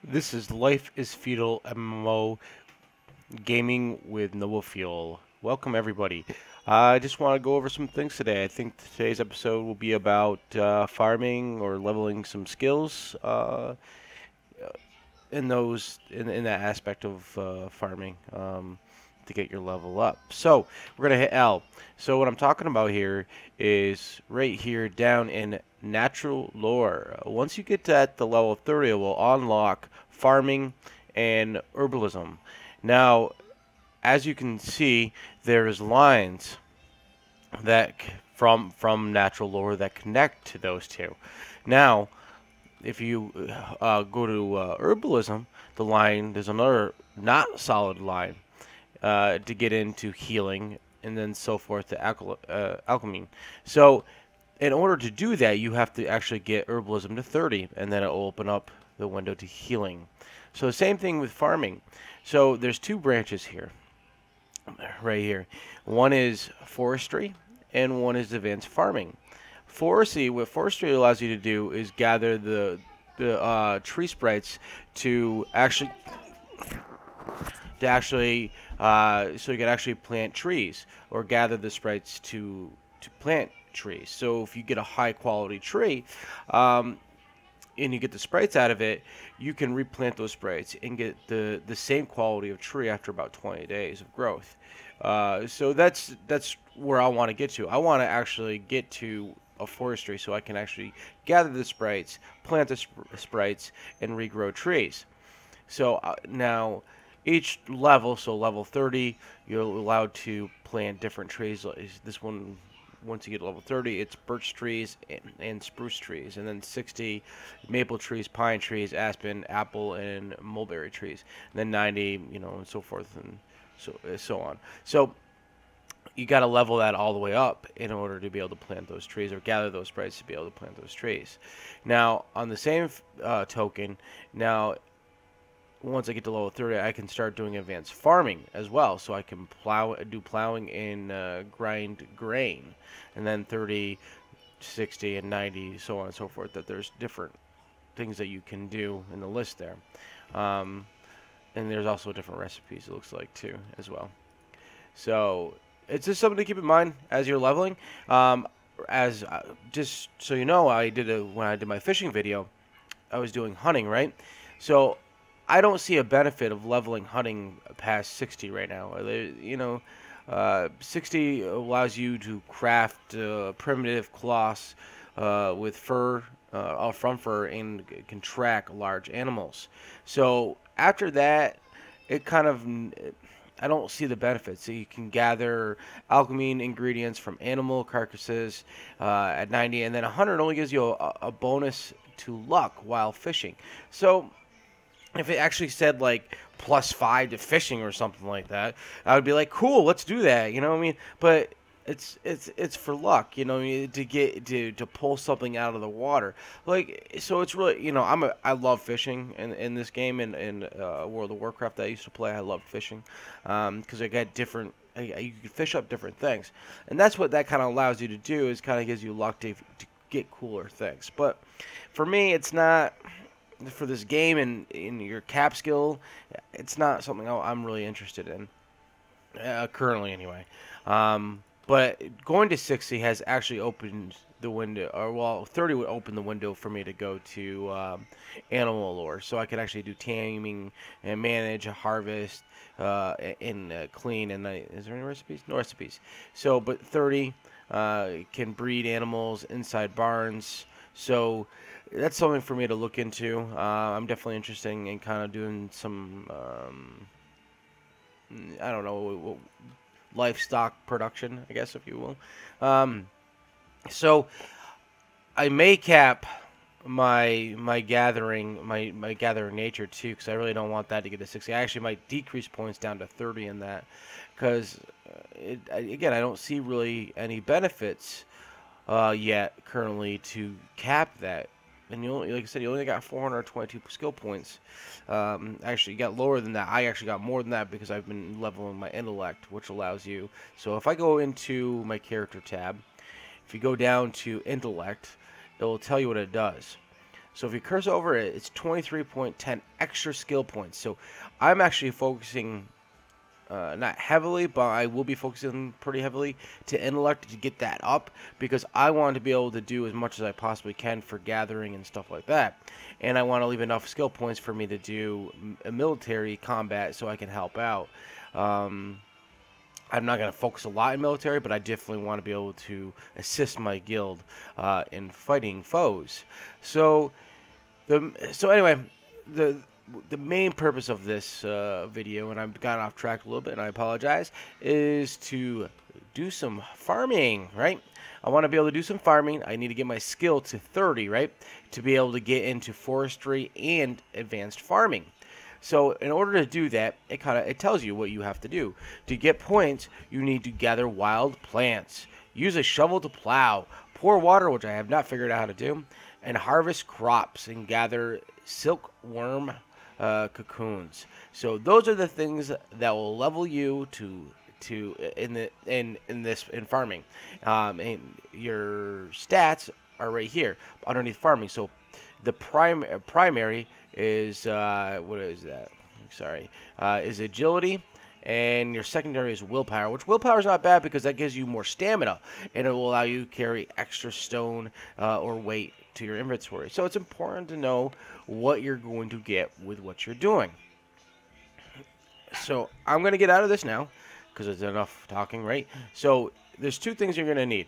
This is Life is Feudal MMO Gaming with Novafuel. Welcome, everybody. I just want to go over some things today. I think today's episode will be about farming or leveling some skills in that aspect of farming to get your level up. So we're gonna hit L. So what I'm talking about here is right here down in natural lore. Once you get to at the level 30, it will unlock farming and herbalism. Now, as you can see, there's lines that from natural lore that connect to those two. Now, if you go to herbalism, there's another not solid line to get into healing and then so forth to alchemy. So, in order to do that, you have to actually get herbalism to 30, and then it will open up the window to healing. So, the same thing with farming. So, there's two branches here, right here. One is forestry, and one is advanced farming. What forestry allows you to do is gather the tree sprites to actually so you can actually plant trees or gather the sprites to plant trees. So if you get a high quality tree, and you get the sprites out of it, you can replant those sprites and get the same quality of tree after about 20 days of growth. So that's where I want to get to. I want to actually get to a forestry so I can actually gather the sprites, plant the sprites, and regrow trees. So now each level, so level 30, you're allowed to plant different trees. This one, once you get to level 30, it's birch trees and spruce trees, and then 60, maple trees, pine trees, aspen, apple, and mulberry trees. And then 90, and so forth and so on. So you got to level that all the way up in order to be able to plant those trees or gather those sprites to be able to plant those trees. Now, on the same token, now once I get to level 30, I can start doing advanced farming as well. So I can do plowing and grind grain, and then 30, 60, and 90, so on and so forth. That there's different things that you can do in the list there, and there's also different recipes. It looks like too as well. So it's just something to keep in mind as you're leveling. Just so you know, when I did my fishing video, I was doing hunting, right? So I don't see a benefit of leveling hunting past 60 right now. 60 allows you to craft primitive cloths with fur, from fur, and can track large animals. So after that, it kind of I don't see the benefits. So you can gather alchemy ingredients from animal carcasses at 90, and then 100 only gives you a bonus to luck while fishing. So if it actually said like +5 to fishing or something like that, I would be like, cool, let's do that. You know what I mean? But it's for luck, to get to pull something out of the water. Like, so it's really, I love fishing in this game, in World of Warcraft that I used to play. I love fishing because I got different. You can fish up different things, and that's what that kind of allows you to do. Is kind of gives you luck to get cooler things. But for me, it's not. For this game and in your cap skill, it's not something I'm really interested in currently, anyway. But going to 60 has actually opened the window, or well, 30 would open the window for me to go to animal lore, so I could actually do taming and manage, harvest, and clean. And is there any recipes? No recipes. So, but 30 can breed animals inside barns. So that's something for me to look into. I'm definitely interested in kind of doing some, I don't know, livestock production, I guess, if you will. So I may cap my gathering nature too, because I really don't want that to get to 60. I actually might decrease points down to 30 in that, because again, I don't see really any benefits yet currently to cap that. And like I said, you only got 422 skill points. Actually, you got lower than that. I actually got more than that because I've been leveling my intellect, which allows you. So if I go into my character tab, if you go down to intellect, it will tell you what it does. So if you curse over it, it's 23.10 extra skill points. So I'm actually focusing, not heavily, but I will be focusing pretty heavily to intellect to get that up, because I want to be able to do as much as I possibly can for gathering and stuff like that. And I want to leave enough skill points for me to do a military combat so I can help out. I'm not going to focus a lot in military, but I definitely want to be able to assist my guild in fighting foes. So anyway, the main purpose of this video, and I've gotten off track a little bit, and I apologize, is to do some farming, right? I want to be able to do some farming. I need to get my skill to 30, right, to be able to get into forestry and advanced farming. So in order to do that, it tells you what you have to do. To get points, you need to gather wild plants, use a shovel to plow, pour water, which I have not figured out how to do, and harvest crops and gather silkworm cocoons. So those are the things that will level you in farming. And your stats are right here underneath farming. So the primary is what is that? Sorry, is agility, and your secondary is willpower. Which willpower is not bad because that gives you more stamina, and it will allow you to carry extra stone or weight to your inventory. So it's important to know what you're going to get with what you're doing. So I'm going to get out of this now because it's enough talking, right? So there's two things you're going to need,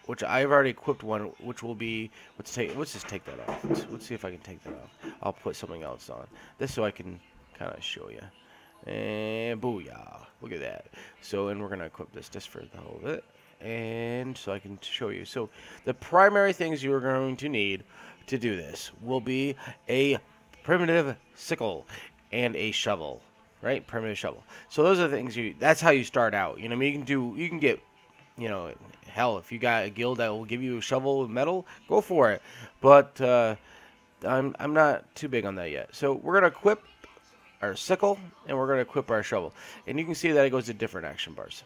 which I've already equipped one, which will be, let's just take that off. Let's see if I can take that off. I'll put something else on this so I can kind of show you. And booyah, look at that. So, and we're gonna equip this just for the whole of it, and so I can show you. So the primary things you are going to need to do this will be a primitive sickle and a shovel, right? Primitive shovel. So those are the things that's how you start out. You know, I mean, you can get, you know, hell, if you got a guild that will give you a shovel of metal, go for it. But I'm not too big on that yet. So we're gonna equip our sickle and we're gonna equip our shovel, and you can see that it goes to different action bars.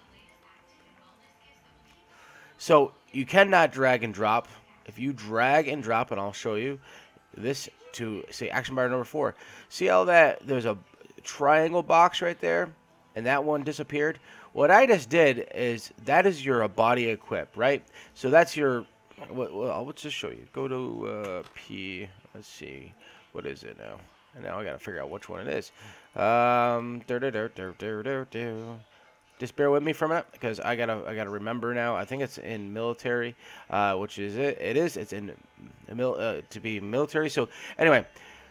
So you cannot drag and drop. If you drag and drop, and I'll show you this to say action bar number 4. See how that there's a triangle box right there, and that one disappeared. What I just did is that is your body equip, right? So that's your. Well, let's just show you. Go to P. Let's see, what is it now? And now I gotta figure out which one it is. Just bear with me for a minute because I gotta remember now. I think it's in military, which is it. It is. It's in to be military. So anyway.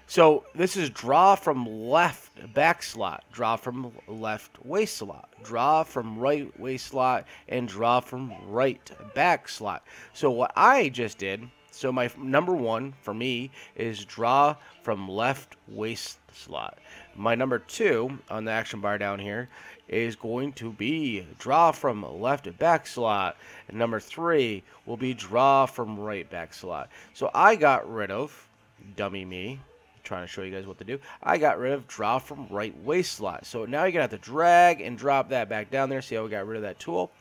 So this is draw from left back slot, draw from left waist slot, draw from right waist slot, and draw from right back slot. So what I just did, so my number 1 for me is draw from left waist slot. My number 2 on the action bar down here is going to be draw from left back slot. And number 3 will be draw from right back slot. So I got rid of, dummy me, trying to show you guys what to do. I got rid of draw from right waist slot. So now you're gonna have to drag and drop that back down there. See how we got rid of that tool?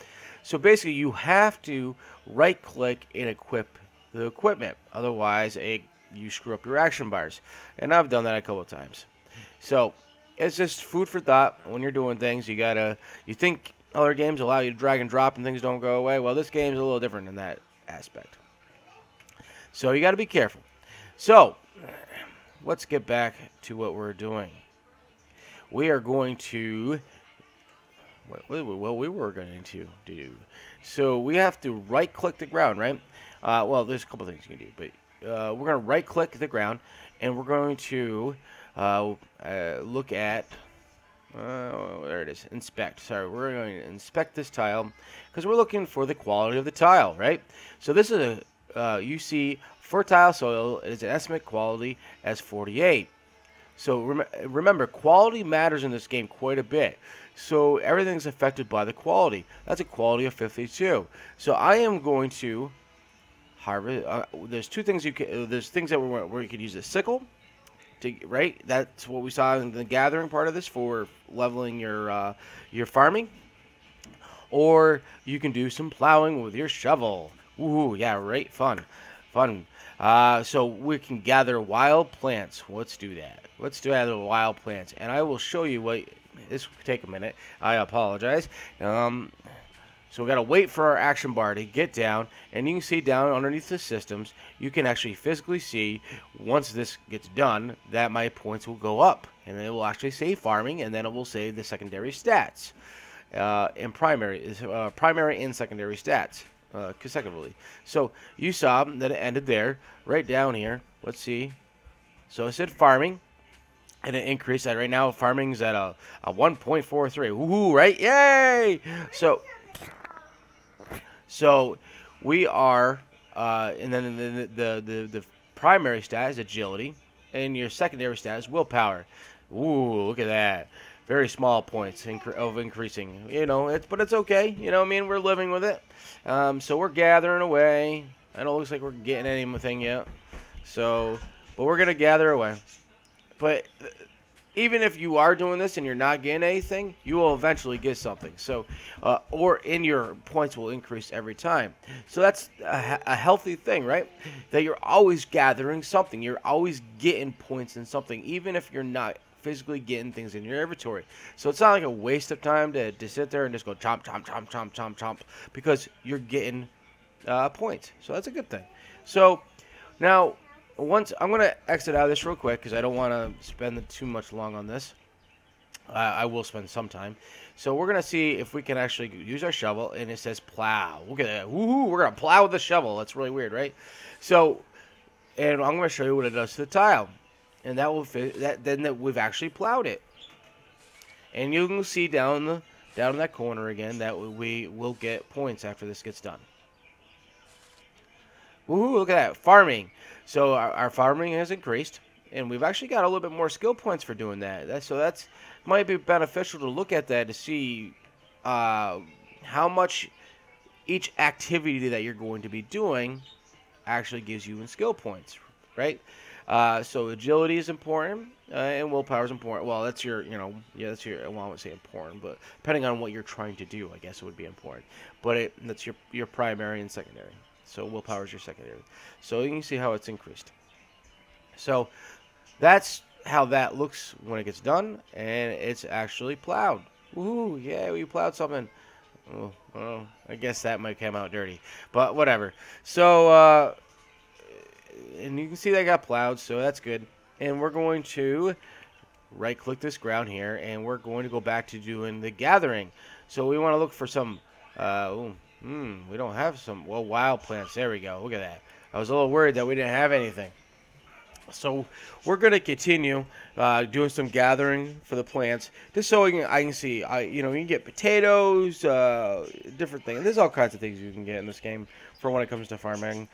So basically you have to right click and equip the equipment. Otherwise you screw up your action bars. And I've done that a couple of times. So it's just food for thought when you're doing things. You think other games allow you to drag and drop and things don't go away. Well, this game's a little different in that aspect. So you got to be careful. So let's get back to what we're doing. We are going to, well, we were going to do. So we have to right click the ground, right? Well, there's a couple things you can do, but we're going to right click the ground and we're going to look at, there it is, inspect. Sorry, we're going to inspect this tile because we're looking for the quality of the tile, right? So this is you see fertile soil is an estimate quality as 48. So remember, quality matters in this game quite a bit. So everything's affected by the quality. That's a quality of 52. So I am going to harvest. There's two things you can. There's things that where you could use a sickle. Right. That's what we saw in the gathering part of this for leveling your farming. Or you can do some plowing with your shovel. Ooh, yeah, right. Fun Fun. So we can gather wild plants. Let's do that. Let's do gather wild plants, and I will show you what. This will take a minute. I apologize. So we gotta wait for our action bar to get down, and you can see down underneath the systems, you can actually physically see once this gets done that my points will go up, and it will actually say farming, and then it will say the secondary stats, and primary and secondary stats. Consecutively. So you saw that it ended there, right down here. Let's see. So it said farming, and it increased. That right now farming's at a 1.43. Woohoo! Right? Yay! So we are, and then the primary stat is agility, and your secondary stat is willpower. Ooh, look at that. Very small points of increasing. But it's okay. I mean, we're living with it. So we're gathering away. I don't look like we're getting anything yet. But we're going to gather away. But even if you are doing this and you're not getting anything, you will eventually get something. Or your points will increase every time. So that's a healthy thing, right? That you're always gathering something. You're always getting points in something, even if you're not physically getting things in your inventory. So it's not like a waste of time to sit there and just go chomp, chomp, chomp, chomp, chomp, chomp, because you're getting points. So that's a good thing. So now, once I'm going to exit out of this real quick because I don't want to spend too much long on this. I will spend some time. So we're going to see if we can actually use our shovel, and it says plow. Look at that. Woohoo, we're going to plow with the shovel. That's really weird, right? So, and I'm going to show you what it does to the tile. And that will fit that we've actually plowed it. And you can see down in that corner again that we will get points after this gets done. Woohoo, look at that. Farming. So our farming has increased, and we've actually got a little bit more skill points for doing that. So that's might be beneficial to look at that to see how much each activity that you're going to be doing actually gives you in skill points, right? So agility is important, and willpower is important. Well, that's your, that's your, well, I wouldn't say important, but depending on what you're trying to do, I guess it would be important. But that's your primary and secondary. So willpower is your secondary. So you can see how it's increased. So that's how that looks when it gets done, and it's actually plowed. Woohoo! Yeah, we plowed something. Oh, well, I guess that might come out dirty, but whatever. So, and you can see that got plowed, so that's good. And we're going to right-click this ground here, and we're going to go back to doing the gathering. So we want to look for some. We don't have some wild plants. There we go. Look at that. I was a little worried that we didn't have anything. So we're going to continue doing some gathering for the plants, just so I can see. You can get potatoes, different things. There's all kinds of things you can get in this game for when it comes to farming.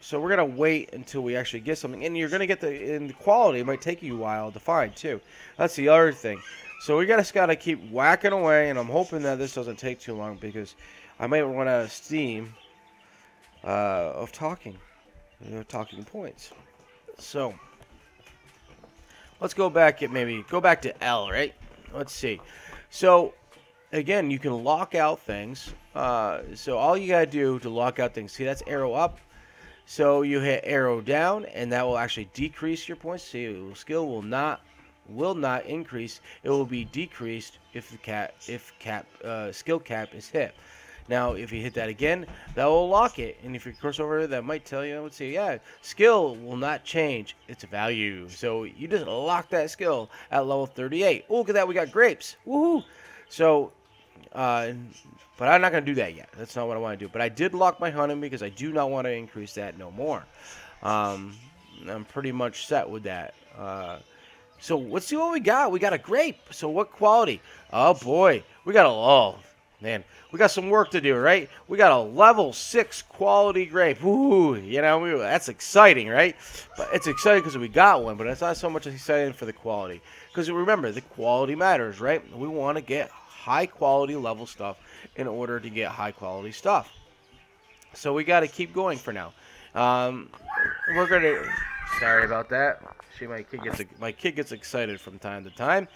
So we're going to wait until we actually get something. And you're going to get the quality. It might take you a while to find, too. That's the other thing. So we just got to keep whacking away. And I'm hoping that this doesn't take too long because I might run out of steam of talking points. So let's go back to L, right? Let's see. So again, you can lock out things. So all you got to do to lock out things, see that's arrow up. So you hit arrow down, and that will actually decrease your points. See, skill will not increase. It will be decreased if skill cap is hit. Now, if you hit that again, that will lock it. And if you cross over, that might tell you, let's see, yeah, skill will not change its value. So you just lock that skill at level 38. Oh, look at that, we got grapes. Woohoo! So, but I'm not going to do that yet. That's not what I want to do. But I did lock my hunting because I do not want to increase that no more. I'm pretty much set with that. So let's see what we got. We got a grape. So what quality? Oh, boy. We got some work to do, right? We got a level 6 quality grape. Ooh, that's exciting, right? But it's exciting because we got one, but it's not so much exciting for the quality. Because remember, the quality matters, right? We want to get high quality level stuff in order to get high quality stuff. So we got to keep going for now. We're going to... Sorry about that. My kid gets excited from time to time.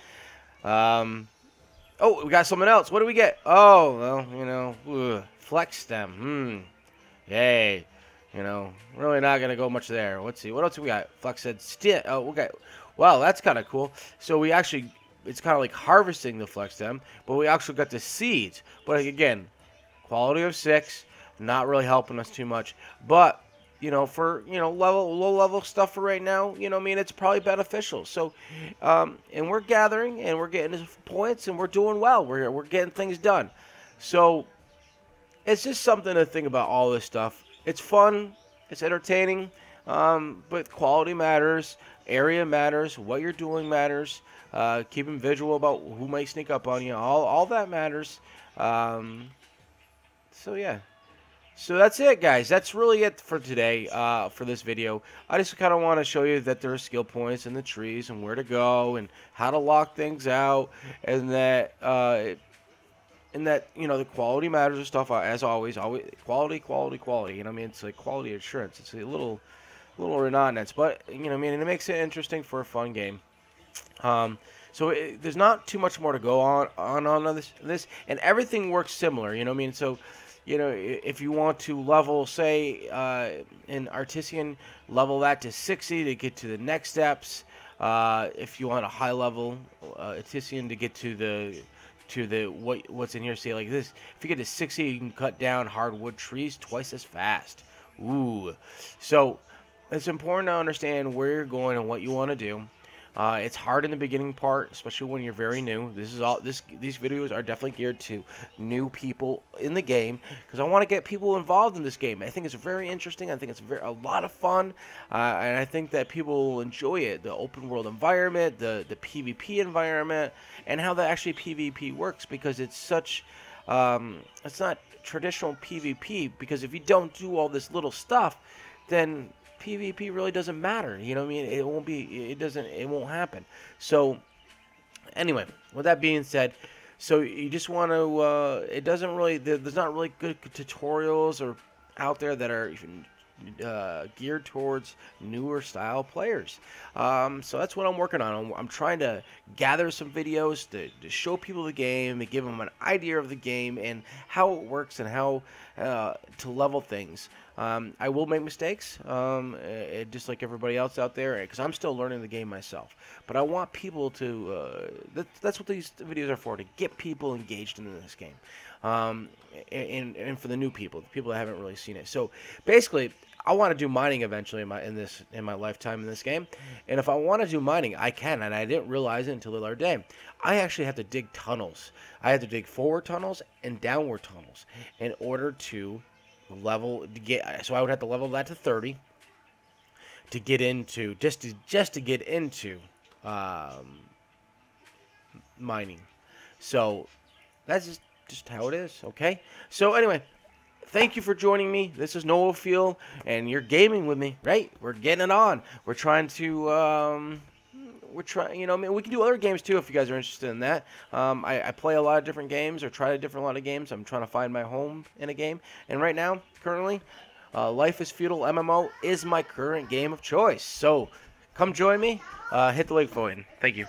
Oh, we got something else. What do we get? Oh, well, flex stem. Yay. You know, really not gonna go much there. Let's see, what else we got? Flex said, oh, we got. Wow, that's kind of cool. So we actually, it's kind of like harvesting the flex stem, but we actually got the seeds. But again, quality of 6, not really helping us too much. But you know, for low level stuff for right now, I mean, it's probably beneficial. So, and we're gathering and we're getting points and we're doing well. We're getting things done. So it's just something to think about. All this stuff. It's fun. It's entertaining. But quality matters. Area matters. What you're doing matters. Keeping visual about who might sneak up on you. All that matters. So yeah. So that's it, guys. That's really it for today, for this video. I just kind of want to show you that there are skill points in the trees and where to go and how to lock things out, and that the quality matters and stuff. As always, quality, quality, quality. You know what I mean? It's like quality assurance. It's a little redundant, but I mean, and it makes it interesting for a fun game. There's not too much more to go on this, and everything works similar. You know what I mean? So, if you want to level, say, in Artisan, level that to 60 to get to the next steps. If you want a high level Artisan to get to what's in here, say like this. If you get to 60, you can cut down hardwood trees twice as fast. Ooh. So it's important to understand where you're going and what you want to do. It's hard in the beginning part, especially when you're very new. These videos are definitely geared to new people in the game, because I want to get people involved in this game. I think it's very interesting. I think it's a lot of fun, and I think that people will enjoy it. The open world environment, the PvP environment, and how that actually PvP works, because it's such it's not traditional PvP, because if you don't do all this little stuff, then PvP really doesn't matter. You know what I mean? It won't happen. So anyway, with that being said, so you just want to, there's not really good tutorials or out there that are even geared towards newer style players. So that's what I'm working on. I'm trying to gather some videos to show people the game, to give them an idea of the game and how it works and how to level things. I will make mistakes, just like everybody else out there, because I'm still learning the game myself. But I want people to, that's what these videos are for, to get people engaged in this game. And for the new people, the people that haven't really seen it. So basically, I want to do mining eventually in my lifetime in this game. And if I want to do mining, I can, and I didn't realize it until the other day. I actually have to dig tunnels. I have to dig forward tunnels and downward tunnels in order to so I would have to level that to 30 to get into just to get into mining. So that's just how it is. Okay. So anyway, thank you for joining me. This is Novafuel, and you're gaming with me, right? We're getting it on. We're trying to I mean, we can do other games too if you guys are interested in that. I play a lot of different games, or try a lot of games. I'm trying to find my home in a game, and right now, currently, Life is Feudal MMO is my current game of choice. So come join me. Hit the like button. Thank you.